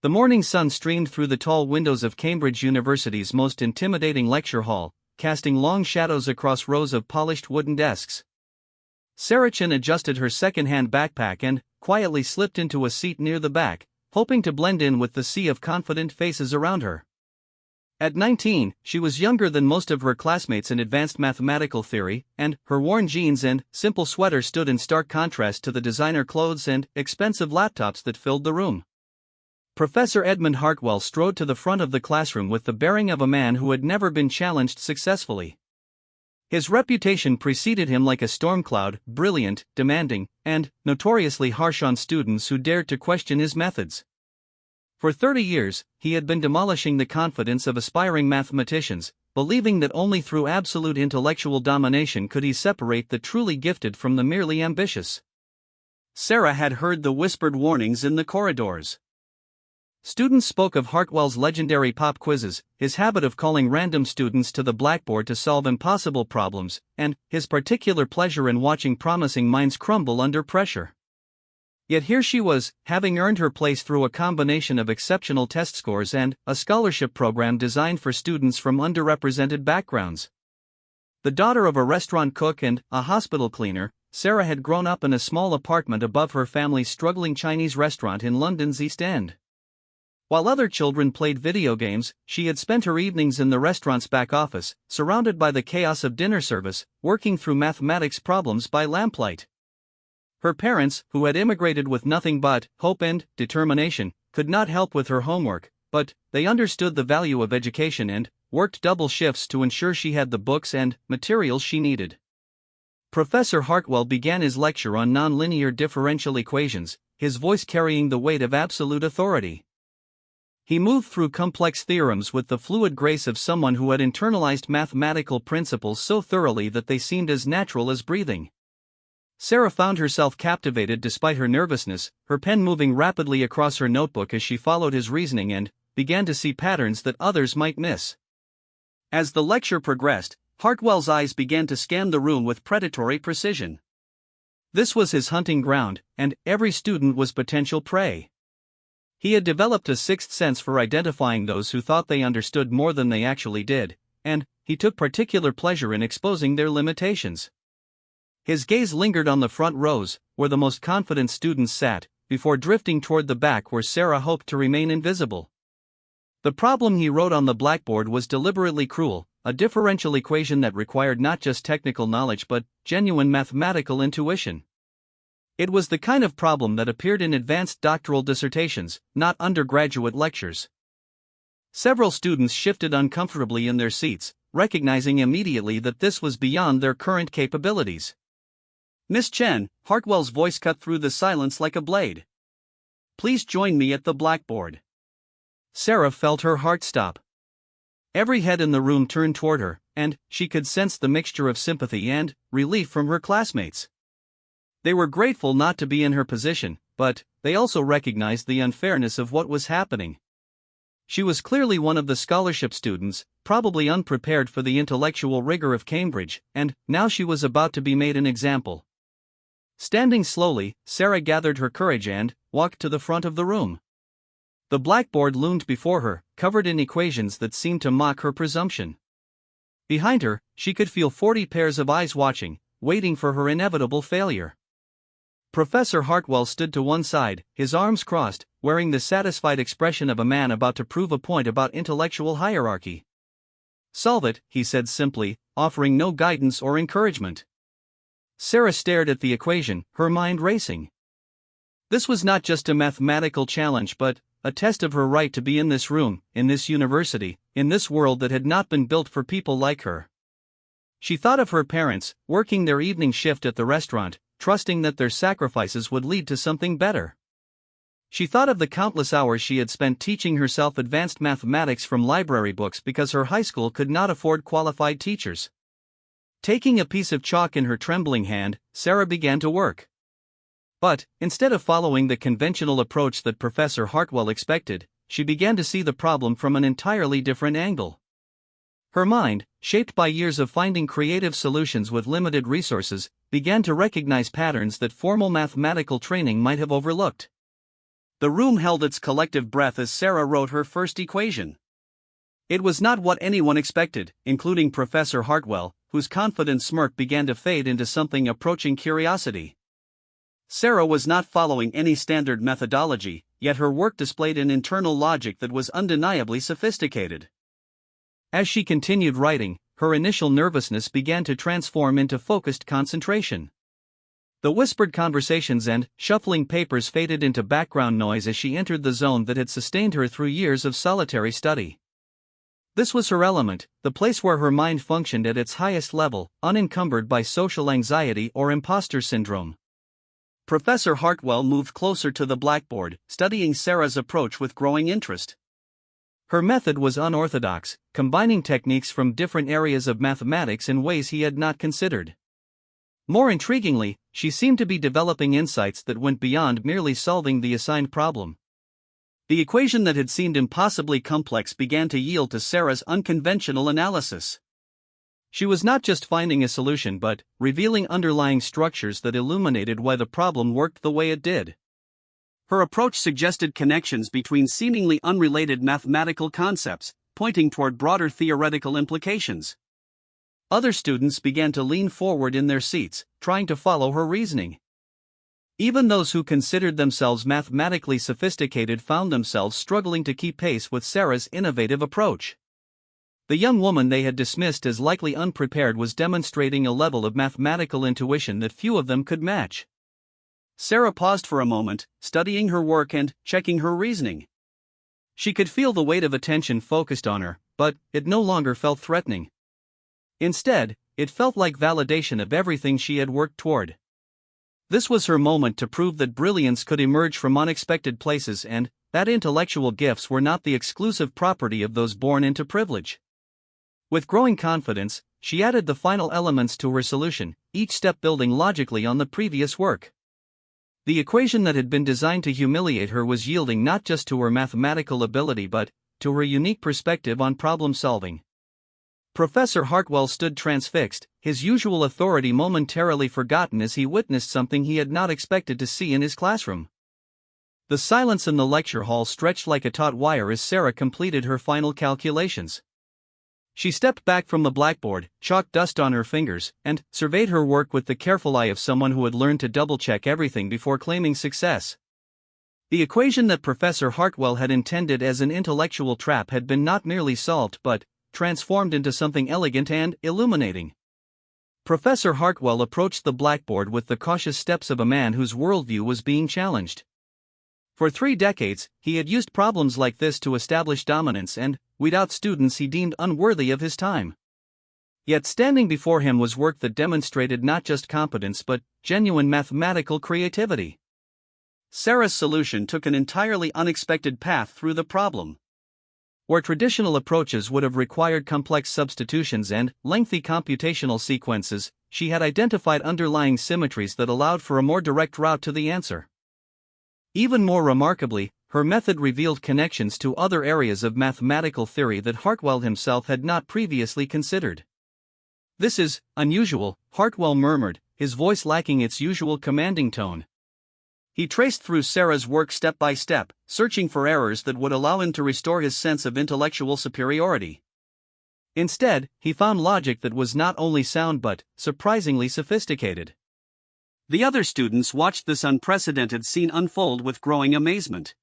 The morning sun streamed through the tall windows of Cambridge University's most intimidating lecture hall, casting long shadows across rows of polished wooden desks. Sarah Chin adjusted her second-hand backpack and quietly slipped into a seat near the back, hoping to blend in with the sea of confident faces around her. At 19, she was younger than most of her classmates in advanced mathematical theory, and her worn jeans and simple sweater stood in stark contrast to the designer clothes and expensive laptops that filled the room. Professor Edmund Hartwell strode to the front of the classroom with the bearing of a man who had never been challenged successfully. His reputation preceded him like a storm cloud, brilliant, demanding, and notoriously harsh on students who dared to question his methods. For 30 years, he had been demolishing the confidence of aspiring mathematicians, believing that only through absolute intellectual domination could he separate the truly gifted from the merely ambitious. Sarah had heard the whispered warnings in the corridors. Students spoke of Hartwell's legendary pop quizzes, his habit of calling random students to the blackboard to solve impossible problems, and his particular pleasure in watching promising minds crumble under pressure. Yet here she was, having earned her place through a combination of exceptional test scores and a scholarship program designed for students from underrepresented backgrounds. The daughter of a restaurant cook and a hospital cleaner, Sarah had grown up in a small apartment above her family's struggling Chinese restaurant in London's East End. While other children played video games, she had spent her evenings in the restaurant's back office, surrounded by the chaos of dinner service, working through mathematics problems by lamplight. Her parents, who had immigrated with nothing but hope and determination, could not help with her homework, but they understood the value of education and worked double shifts to ensure she had the books and materials she needed. Professor Hartwell began his lecture on nonlinear differential equations, his voice carrying the weight of absolute authority. He moved through complex theorems with the fluid grace of someone who had internalized mathematical principles so thoroughly that they seemed as natural as breathing. Sarah found herself captivated despite her nervousness, her pen moving rapidly across her notebook as she followed his reasoning and began to see patterns that others might miss. As the lecture progressed, Hartwell's eyes began to scan the room with predatory precision. This was his hunting ground, and every student was potential prey. He had developed a sixth sense for identifying those who thought they understood more than they actually did, and he took particular pleasure in exposing their limitations. His gaze lingered on the front rows, where the most confident students sat, before drifting toward the back where Sarah hoped to remain invisible. The problem he wrote on the blackboard was deliberately cruel, a differential equation that required not just technical knowledge but genuine mathematical intuition. It was the kind of problem that appeared in advanced doctoral dissertations, not undergraduate lectures. Several students shifted uncomfortably in their seats, recognizing immediately that this was beyond their current capabilities. "Miss Chen," Hartwell's voice cut through the silence like a blade. "Please join me at the blackboard." Sarah felt her heart stop. Every head in the room turned toward her, and she could sense the mixture of sympathy and relief from her classmates. They were grateful not to be in her position, but they also recognized the unfairness of what was happening. She was clearly one of the scholarship students, probably unprepared for the intellectual rigor of Cambridge, and now she was about to be made an example. Standing slowly, Sarah gathered her courage and walked to the front of the room. The blackboard loomed before her, covered in equations that seemed to mock her presumption. Behind her, she could feel 40 pairs of eyes watching, waiting for her inevitable failure. Professor Hartwell stood to one side, his arms crossed, wearing the satisfied expression of a man about to prove a point about intellectual hierarchy. "Solve it," he said simply, offering no guidance or encouragement. Sarah stared at the equation, her mind racing. This was not just a mathematical challenge but a test of her right to be in this room, in this university, in this world that had not been built for people like her. She thought of her parents, working their evening shift at the restaurant, trusting that their sacrifices would lead to something better. She thought of the countless hours she had spent teaching herself advanced mathematics from library books because her high school could not afford qualified teachers. Taking a piece of chalk in her trembling hand, Sarah began to work. But, instead of following the conventional approach that Professor Hartwell expected, she began to see the problem from an entirely different angle. Her mind, shaped by years of finding creative solutions with limited resources, began to recognize patterns that formal mathematical training might have overlooked. The room held its collective breath as Sarah wrote her first equation. It was not what anyone expected, including Professor Hartwell, whose confident smirk began to fade into something approaching curiosity. Sarah was not following any standard methodology, yet her work displayed an internal logic that was undeniably sophisticated. As she continued writing, her initial nervousness began to transform into focused concentration. The whispered conversations and shuffling papers faded into background noise as she entered the zone that had sustained her through years of solitary study. This was her element, the place where her mind functioned at its highest level, unencumbered by social anxiety or imposter syndrome. Professor Hartwell moved closer to the blackboard, studying Sarah's approach with growing interest. Her method was unorthodox, combining techniques from different areas of mathematics in ways he had not considered. More intriguingly, she seemed to be developing insights that went beyond merely solving the assigned problem. The equation that had seemed impossibly complex began to yield to Sarah's unconventional analysis. She was not just finding a solution but revealing underlying structures that illuminated why the problem worked the way it did. Her approach suggested connections between seemingly unrelated mathematical concepts, pointing toward broader theoretical implications. Other students began to lean forward in their seats, trying to follow her reasoning. Even those who considered themselves mathematically sophisticated found themselves struggling to keep pace with Sarah's innovative approach. The young woman they had dismissed as likely unprepared was demonstrating a level of mathematical intuition that few of them could match. Sarah paused for a moment, studying her work and checking her reasoning. She could feel the weight of attention focused on her, but it no longer felt threatening. Instead, it felt like validation of everything she had worked toward. This was her moment to prove that brilliance could emerge from unexpected places and that intellectual gifts were not the exclusive property of those born into privilege. With growing confidence, she added the final elements to her solution, each step building logically on the previous work. The equation that had been designed to humiliate her was yielding not just to her mathematical ability but to her unique perspective on problem solving. Professor Hartwell stood transfixed, his usual authority momentarily forgotten as he witnessed something he had not expected to see in his classroom. The silence in the lecture hall stretched like a taut wire as Sarah completed her final calculations. She stepped back from the blackboard, chalked dust on her fingers, and surveyed her work with the careful eye of someone who had learned to double-check everything before claiming success. The equation that Professor Hartwell had intended as an intellectual trap had been not merely solved but transformed into something elegant and illuminating. Professor Hartwell approached the blackboard with the cautious steps of a man whose worldview was being challenged. For 3 decades, he had used problems like this to establish dominance and weed out students he deemed unworthy of his time. Yet standing before him was work that demonstrated not just competence but genuine mathematical creativity. Sarah's solution took an entirely unexpected path through the problem. Where traditional approaches would have required complex substitutions and lengthy computational sequences, she had identified underlying symmetries that allowed for a more direct route to the answer. Even more remarkably, her method revealed connections to other areas of mathematical theory that Hartwell himself had not previously considered. "This is unusual," Hartwell murmured, his voice lacking its usual commanding tone. He traced through Sarah's work step by step, searching for errors that would allow him to restore his sense of intellectual superiority. Instead, he found logic that was not only sound but surprisingly sophisticated. The other students watched this unprecedented scene unfold with growing amazement.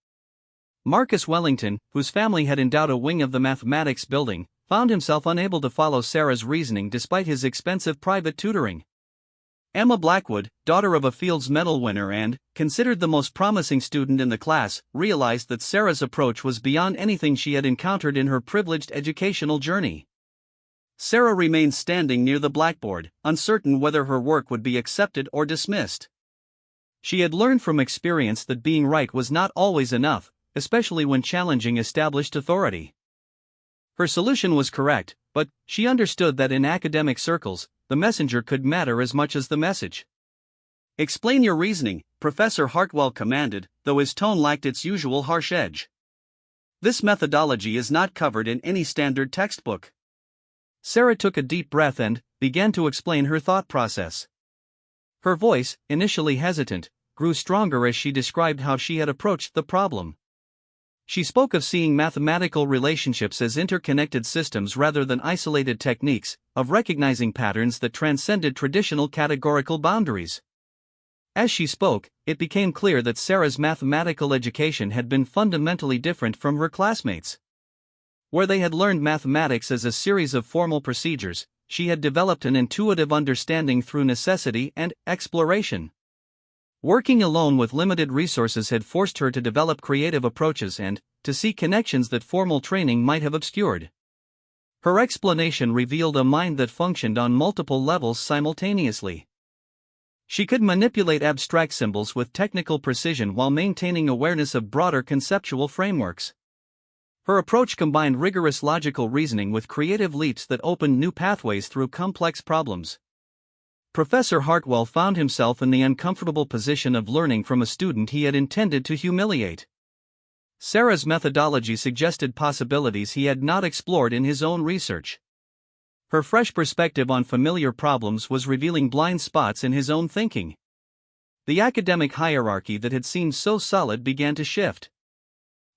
Marcus Wellington, whose family had endowed a wing of the mathematics building, found himself unable to follow Sarah's reasoning despite his expensive private tutoring. Emma Blackwood, daughter of a Fields Medal winner and considered the most promising student in the class, realized that Sarah's approach was beyond anything she had encountered in her privileged educational journey. Sarah remained standing near the blackboard, uncertain whether her work would be accepted or dismissed. She had learned from experience that being right was not always enough, especially when challenging established authority. Her solution was correct, but she understood that in academic circles, the messenger could matter as much as the message. "Explain your reasoning," Professor Hartwell commanded, though his tone lacked its usual harsh edge. "This methodology is not covered in any standard textbook." Sarah took a deep breath and began to explain her thought process. Her voice, initially hesitant, grew stronger as she described how she had approached the problem. She spoke of seeing mathematical relationships as interconnected systems rather than isolated techniques, of recognizing patterns that transcended traditional categorical boundaries. As she spoke, it became clear that Sarah's mathematical education had been fundamentally different from her classmates. Where they had learned mathematics as a series of formal procedures, she had developed an intuitive understanding through necessity and exploration. Working alone with limited resources had forced her to develop creative approaches and to see connections that formal training might have obscured. Her explanation revealed a mind that functioned on multiple levels simultaneously. She could manipulate abstract symbols with technical precision while maintaining awareness of broader conceptual frameworks. Her approach combined rigorous logical reasoning with creative leaps that opened new pathways through complex problems. Professor Hartwell found himself in the uncomfortable position of learning from a student he had intended to humiliate. Sarah's methodology suggested possibilities he had not explored in his own research. Her fresh perspective on familiar problems was revealing blind spots in his own thinking. The academic hierarchy that had seemed so solid began to shift.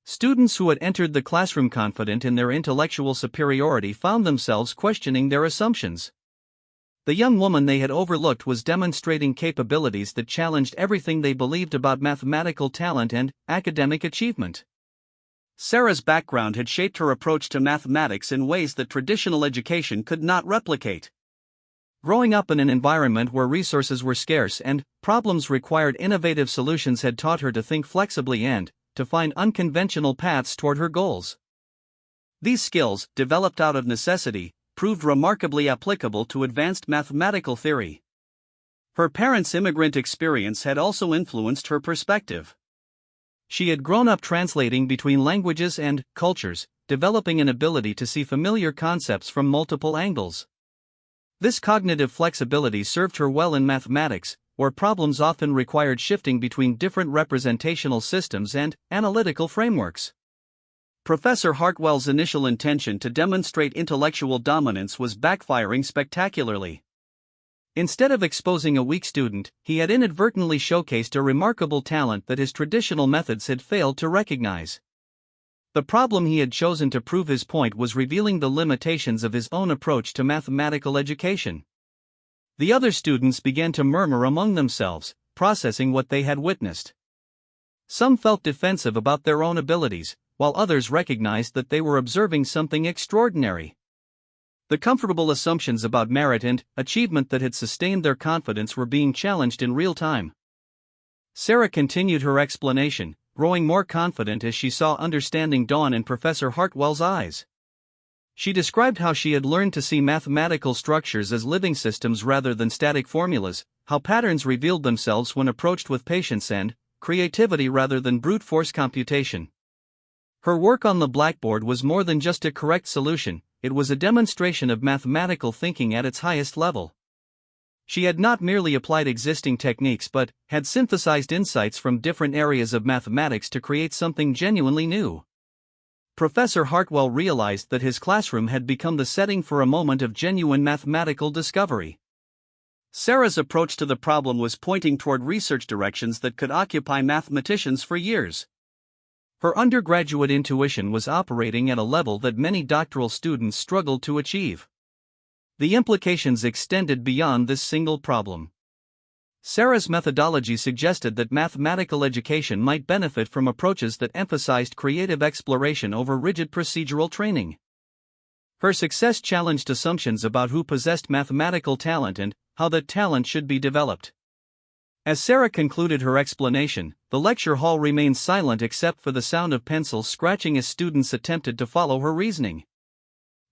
Students who had entered the classroom confident in their intellectual superiority found themselves questioning their assumptions. The young woman they had overlooked was demonstrating capabilities that challenged everything they believed about mathematical talent and academic achievement. Sarah's background had shaped her approach to mathematics in ways that traditional education could not replicate. Growing up in an environment where resources were scarce and problems required innovative solutions had taught her to think flexibly and to find unconventional paths toward her goals. These skills, developed out of necessity, proved remarkably applicable to advanced mathematical theory. Her parents' immigrant experience had also influenced her perspective. She had grown up translating between languages and cultures, developing an ability to see familiar concepts from multiple angles. This cognitive flexibility served her well in mathematics, where problems often required shifting between different representational systems and analytical frameworks. Professor Hartwell's initial intention to demonstrate intellectual dominance was backfiring spectacularly. Instead of exposing a weak student, he had inadvertently showcased a remarkable talent that his traditional methods had failed to recognize. The problem he had chosen to prove his point was revealing the limitations of his own approach to mathematical education. The other students began to murmur among themselves, processing what they had witnessed. Some felt defensive about their own abilities, while others recognized that they were observing something extraordinary. The comfortable assumptions about merit and achievement that had sustained their confidence were being challenged in real time. Sarah continued her explanation, growing more confident as she saw understanding dawn in Professor Hartwell's eyes. She described how she had learned to see mathematical structures as living systems rather than static formulas, how patterns revealed themselves when approached with patience and creativity rather than brute force computation. Her work on the Blackboard was more than just a correct solution, it was a demonstration of mathematical thinking at its highest level. She had not merely applied existing techniques but had synthesized insights from different areas of mathematics to create something genuinely new. Professor Hartwell realized that his classroom had become the setting for a moment of genuine mathematical discovery. Sarah's approach to the problem was pointing toward research directions that could occupy mathematicians for years. Her undergraduate intuition was operating at a level that many doctoral students struggled to achieve. The implications extended beyond this single problem. Sarah's methodology suggested that mathematical education might benefit from approaches that emphasized creative exploration over rigid procedural training. Her success challenged assumptions about who possessed mathematical talent and how that talent should be developed. As Sarah concluded her explanation, the lecture hall remained silent except for the sound of pencils scratching as students attempted to follow her reasoning.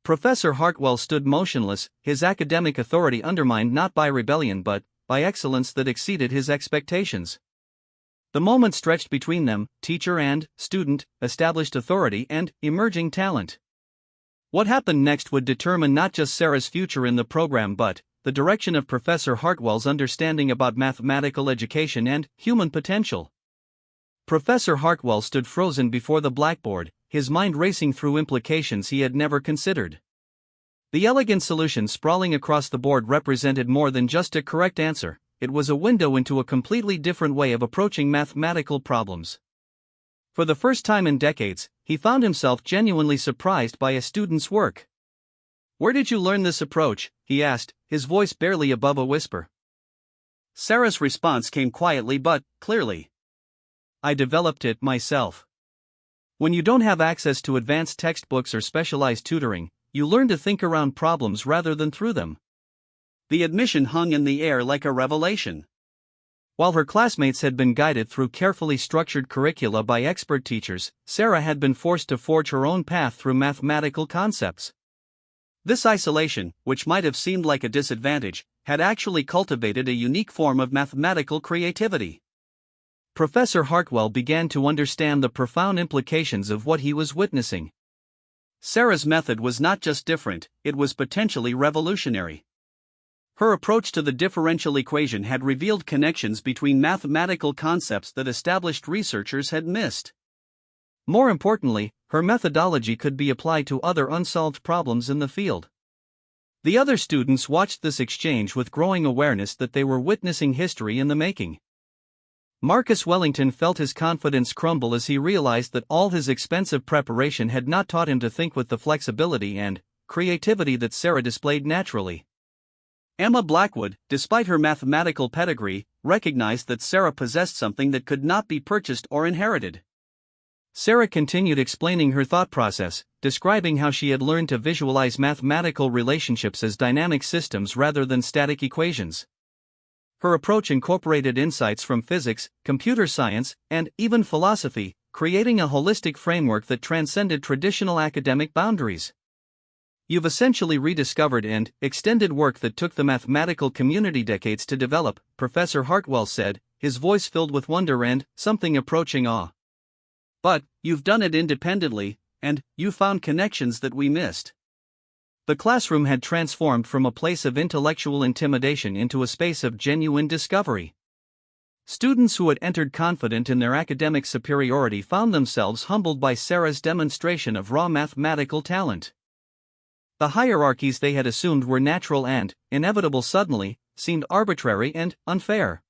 Professor Hartwell stood motionless, his academic authority undermined not by rebellion but by excellence that exceeded his expectations. The moment stretched between them, teacher and student, established authority and emerging talent. What happened next would determine not just Sarah's future in the program but the direction of Professor Hartwell's understanding about mathematical education and human potential. Professor Hartwell stood frozen before the blackboard, his mind racing through implications he had never considered. The elegant solution sprawling across the board represented more than just a correct answer, it was a window into a completely different way of approaching mathematical problems. For the first time in decades, he found himself genuinely surprised by a student's work. "Where did you learn this approach?" he asked, his voice barely above a whisper. Sarah's response came quietly but clearly. "I developed it myself." When you don't have access to advanced textbooks or specialized tutoring, you learn to think around problems rather than through them. The admission hung in the air like a revelation. While her classmates had been guided through carefully structured curricula by expert teachers, Sarah had been forced to forge her own path through mathematical concepts. This isolation, which might have seemed like a disadvantage, had actually cultivated a unique form of mathematical creativity. Professor Hartwell began to understand the profound implications of what he was witnessing. Sarah's method was not just different, it was potentially revolutionary. Her approach to the differential equation had revealed connections between mathematical concepts that established researchers had missed. More importantly, her methodology could be applied to other unsolved problems in the field. The other students watched this exchange with growing awareness that they were witnessing history in the making. Marcus Wellington felt his confidence crumble as he realized that all his expensive preparation had not taught him to think with the flexibility and creativity that Sarah displayed naturally. Emma Blackwood, despite her mathematical pedigree, recognized that Sarah possessed something that could not be purchased or inherited. Sarah continued explaining her thought process, describing how she had learned to visualize mathematical relationships as dynamic systems rather than static equations. Her approach incorporated insights from physics, computer science, and even philosophy, creating a holistic framework that transcended traditional academic boundaries. "You've essentially rediscovered and extended work that took the mathematical community decades to develop," Professor Hartwell said, his voice filled with wonder and something approaching awe. "But you've done it independently, and you found connections that we missed." The classroom had transformed from a place of intellectual intimidation into a space of genuine discovery. Students who had entered confident in their academic superiority found themselves humbled by Sarah's demonstration of raw mathematical talent. The hierarchies they had assumed were natural and inevitable suddenly seemed arbitrary and unfair.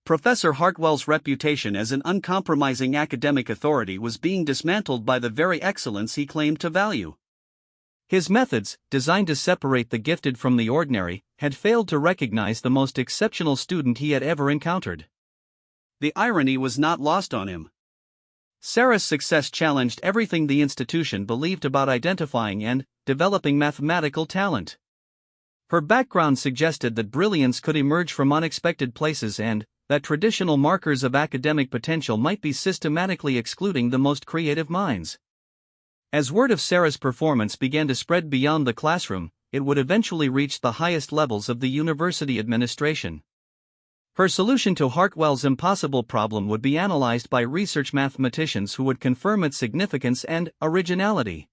Professor Hartwell's reputation as an uncompromising academic authority was being dismantled by the very excellence he claimed to value. His methods, designed to separate the gifted from the ordinary, had failed to recognize the most exceptional student he had ever encountered. The irony was not lost on him. Sarah's success challenged everything the institution believed about identifying and developing mathematical talent. Her background suggested that brilliance could emerge from unexpected places and that traditional markers of academic potential might be systematically excluding the most creative minds. As word of Sarah's performance began to spread beyond the classroom, it would eventually reach the highest levels of the university administration. Her solution to Hartwell's impossible problem would be analyzed by research mathematicians who would confirm its significance and originality.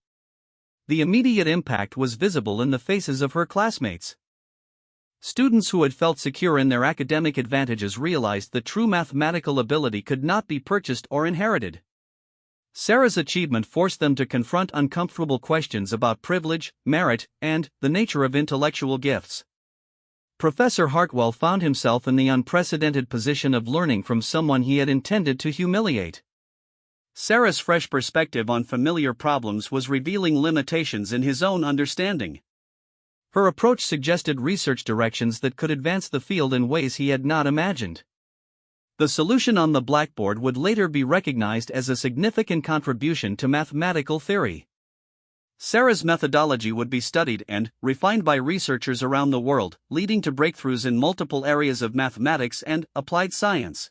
The immediate impact was visible in the faces of her classmates. Students who had felt secure in their academic advantages realized that true mathematical ability could not be purchased or inherited. Sarah's achievement forced them to confront uncomfortable questions about privilege, merit, and the nature of intellectual gifts. Professor Hartwell found himself in the unprecedented position of learning from someone he had intended to humiliate. Sarah's fresh perspective on familiar problems was revealing limitations in his own understanding. Her approach suggested research directions that could advance the field in ways he had not imagined. The solution on the Blackboard would later be recognized as a significant contribution to mathematical theory. Sarah's methodology would be studied and refined by researchers around the world, leading to breakthroughs in multiple areas of mathematics and applied science.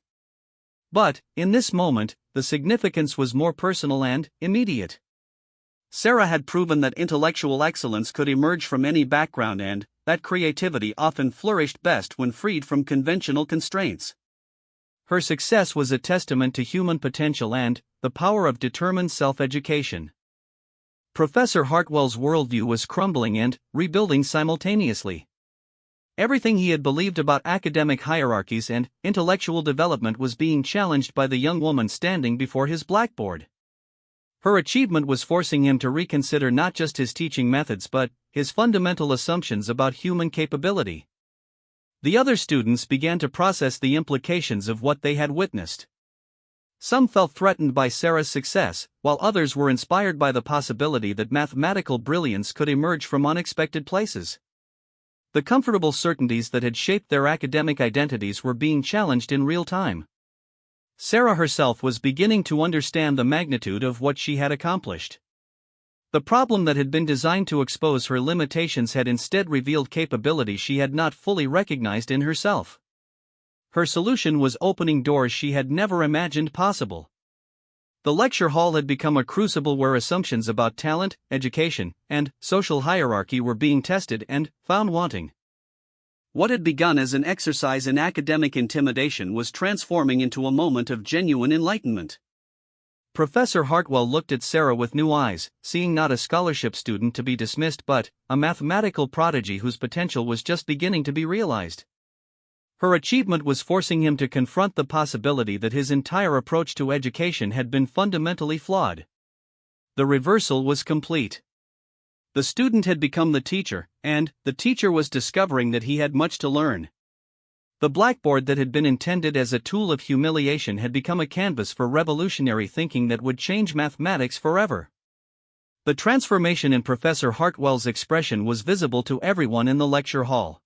But, in this moment, the significance was more personal and immediate. Sarah had proven that intellectual excellence could emerge from any background and that creativity often flourished best when freed from conventional constraints. Her success was a testament to human potential and the power of determined self-education. Professor Hartwell's worldview was crumbling and rebuilding simultaneously. Everything he had believed about academic hierarchies and intellectual development was being challenged by the young woman standing before his blackboard. Her achievement was forcing him to reconsider not just his teaching methods but his fundamental assumptions about human capability. The other students began to process the implications of what they had witnessed. Some felt threatened by Sarah's success, while others were inspired by the possibility that mathematical brilliance could emerge from unexpected places. The comfortable certainties that had shaped their academic identities were being challenged in real time. Sarah herself was beginning to understand the magnitude of what she had accomplished. The problem that had been designed to expose her limitations had instead revealed capabilities she had not fully recognized in herself. Her solution was opening doors she had never imagined possible. The lecture hall had become a crucible where assumptions about talent, education, and social hierarchy were being tested and found wanting. What had begun as an exercise in academic intimidation was transforming into a moment of genuine enlightenment. Professor Hartwell looked at Sarah with new eyes, seeing not a scholarship student to be dismissed but a mathematical prodigy whose potential was just beginning to be realized. Her achievement was forcing him to confront the possibility that his entire approach to education had been fundamentally flawed. The reversal was complete. The student had become the teacher, and the teacher was discovering that he had much to learn. The blackboard that had been intended as a tool of humiliation had become a canvas for revolutionary thinking that would change mathematics forever. The transformation in Professor Hartwell's expression was visible to everyone in the lecture hall.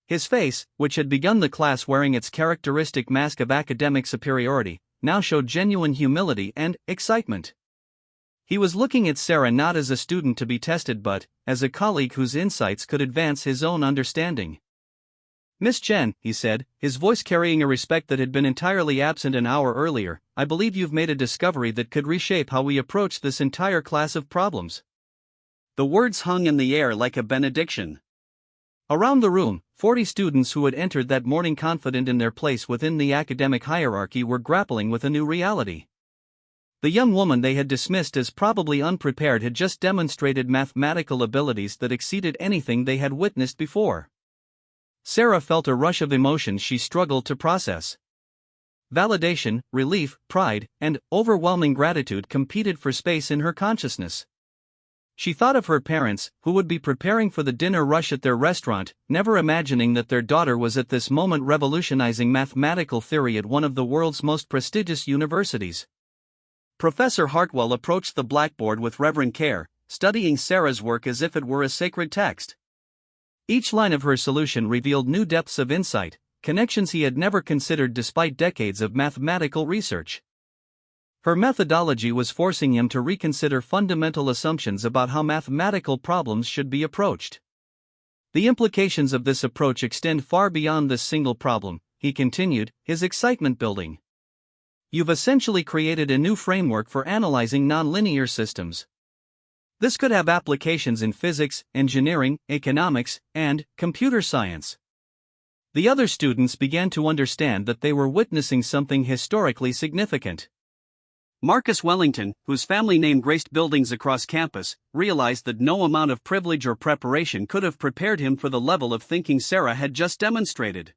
His face, which had begun the class wearing its characteristic mask of academic superiority, now showed genuine humility and excitement. He was looking at Sarah not as a student to be tested but as a colleague whose insights could advance his own understanding. "Miss Chen," he said, his voice carrying a respect that had been entirely absent an hour earlier, "I believe you've made a discovery that could reshape how we approach this entire class of problems." The words hung in the air like a benediction. Around the room, 40 students who had entered that morning confident in their place within the academic hierarchy were grappling with a new reality. The young woman they had dismissed as probably unprepared had just demonstrated mathematical abilities that exceeded anything they had witnessed before. Sarah felt a rush of emotions she struggled to process. Validation, relief, pride, and overwhelming gratitude competed for space in her consciousness. She thought of her parents, who would be preparing for the dinner rush at their restaurant, never imagining that their daughter was at this moment revolutionizing mathematical theory at one of the world's most prestigious universities. Professor Hartwell approached the blackboard with reverent care, studying Sarah's work as if it were a sacred text. Each line of her solution revealed new depths of insight, connections he had never considered despite decades of mathematical research. Her methodology was forcing him to reconsider fundamental assumptions about how mathematical problems should be approached. The implications of this approach extend far beyond this single problem, he continued, his excitement building. You've essentially created a new framework for analyzing nonlinear systems. This could have applications in physics, engineering, economics, and computer science. The other students began to understand that they were witnessing something historically significant. Marcus Wellington, whose family name graced buildings across campus, realized that no amount of privilege or preparation could have prepared him for the level of thinking Sarah had just demonstrated.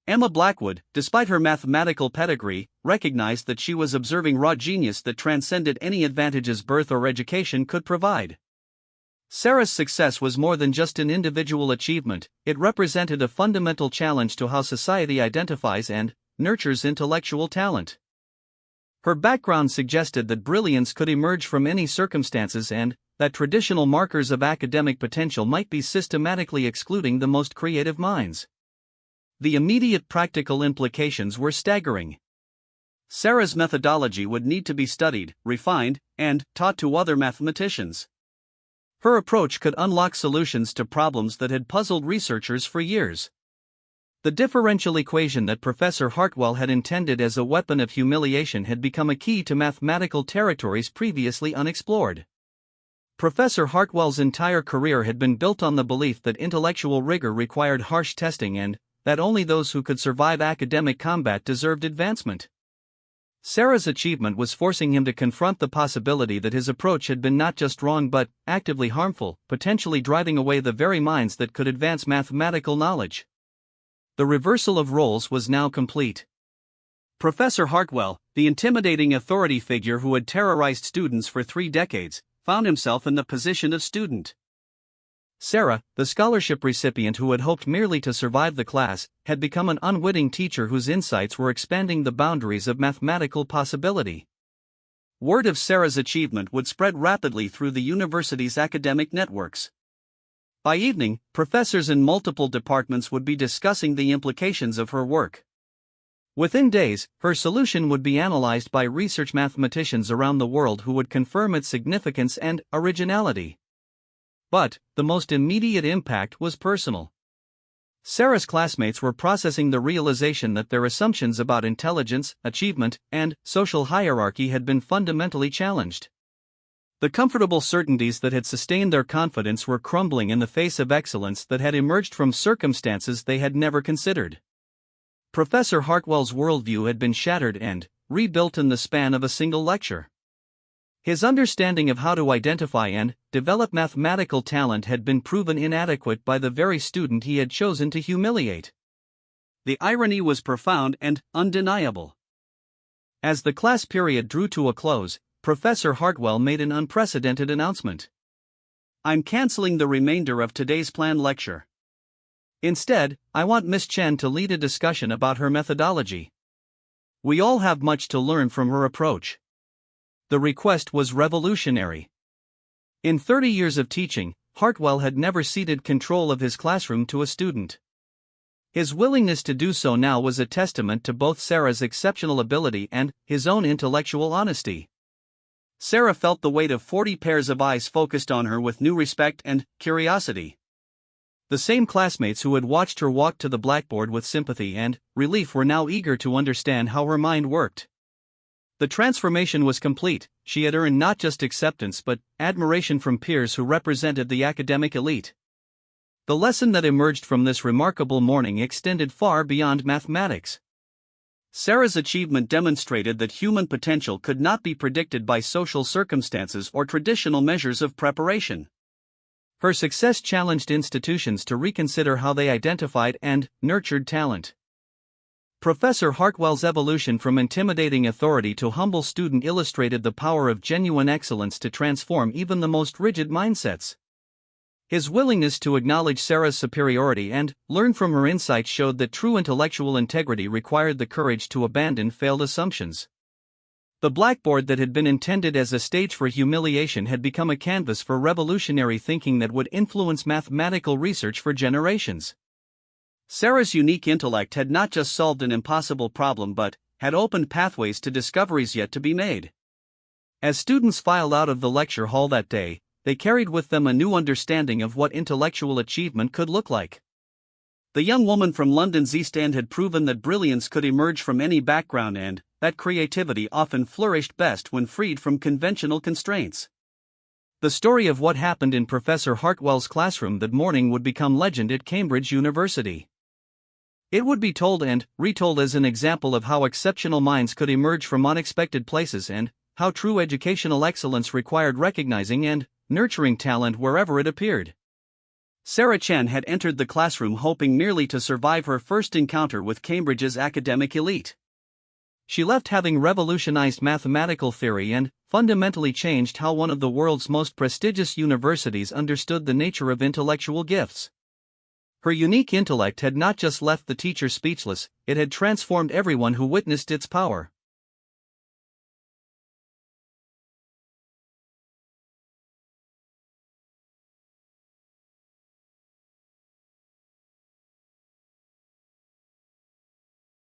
Emma Blackwood, despite her mathematical pedigree, recognized that she was observing raw genius that transcended any advantages birth or education could provide. Sarah's success was more than just an individual achievement, it represented a fundamental challenge to how society identifies and nurtures intellectual talent. Her background suggested that brilliance could emerge from any circumstances and that traditional markers of academic potential might be systematically excluding the most creative minds. The immediate practical implications were staggering. Sarah's methodology would need to be studied, refined, and taught to other mathematicians. Her approach could unlock solutions to problems that had puzzled researchers for years. The differential equation that Professor Hartwell had intended as a weapon of humiliation had become a key to mathematical territories previously unexplored. Professor Hartwell's entire career had been built on the belief that intellectual rigor required harsh testing and that only those who could survive academic combat deserved advancement. Sarah's achievement was forcing him to confront the possibility that his approach had been not just wrong but actively harmful, potentially driving away the very minds that could advance mathematical knowledge. The reversal of roles was now complete. Professor Hartwell, the intimidating authority figure who had terrorized students for 3 decades, found himself in the position of student. Sarah, the scholarship recipient who had hoped merely to survive the class, had become an unwitting teacher whose insights were expanding the boundaries of mathematical possibility. Word of Sarah's achievement would spread rapidly through the university's academic networks. By evening, professors in multiple departments would be discussing the implications of her work. Within days, her solution would be analyzed by research mathematicians around the world who would confirm its significance and originality. But the most immediate impact was personal. Sarah's classmates were processing the realization that their assumptions about intelligence, achievement, and social hierarchy had been fundamentally challenged. The comfortable certainties that had sustained their confidence were crumbling in the face of excellence that had emerged from circumstances they had never considered. Professor Hartwell's worldview had been shattered and rebuilt in the span of a single lecture. His understanding of how to identify and develop mathematical talent had been proven inadequate by the very student he had chosen to humiliate. The irony was profound and undeniable. As the class period drew to a close, Professor Hartwell made an unprecedented announcement. "I'm canceling the remainder of today's planned lecture. Instead, I want Miss Chen to lead a discussion about her methodology. We all have much to learn from her approach." The request was revolutionary. In 30 years of teaching, Hartwell had never ceded control of his classroom to a student. His willingness to do so now was a testament to both Sarah's exceptional ability and his own intellectual honesty. Sarah felt the weight of 40 pairs of eyes focused on her with new respect and curiosity. The same classmates who had watched her walk to the blackboard with sympathy and relief were now eager to understand how her mind worked. The transformation was complete. She had earned not just acceptance but admiration from peers who represented the academic elite. The lesson that emerged from this remarkable morning extended far beyond mathematics. Sarah's achievement demonstrated that human potential could not be predicted by social circumstances or traditional measures of preparation. Her success challenged institutions to reconsider how they identified and nurtured talent. Professor Hartwell's evolution from intimidating authority to humble student illustrated the power of genuine excellence to transform even the most rigid mindsets. His willingness to acknowledge Sarah's superiority and learn from her insights showed that true intellectual integrity required the courage to abandon failed assumptions. The blackboard that had been intended as a stage for humiliation had become a canvas for revolutionary thinking that would influence mathematical research for generations. Sarah's unique intellect had not just solved an impossible problem but had opened pathways to discoveries yet to be made. As students filed out of the lecture hall that day, they carried with them a new understanding of what intellectual achievement could look like. The young woman from London's East End had proven that brilliance could emerge from any background and that creativity often flourished best when freed from conventional constraints. The story of what happened in Professor Hartwell's classroom that morning would become legend at Cambridge University. It would be told and retold as an example of how exceptional minds could emerge from unexpected places and how true educational excellence required recognizing and nurturing talent wherever it appeared. Sarah Chen had entered the classroom hoping merely to survive her first encounter with Cambridge's academic elite. She left having revolutionized mathematical theory and fundamentally changed how one of the world's most prestigious universities understood the nature of intellectual gifts. Her unique intellect had not just left the teacher speechless, it had transformed everyone who witnessed its power.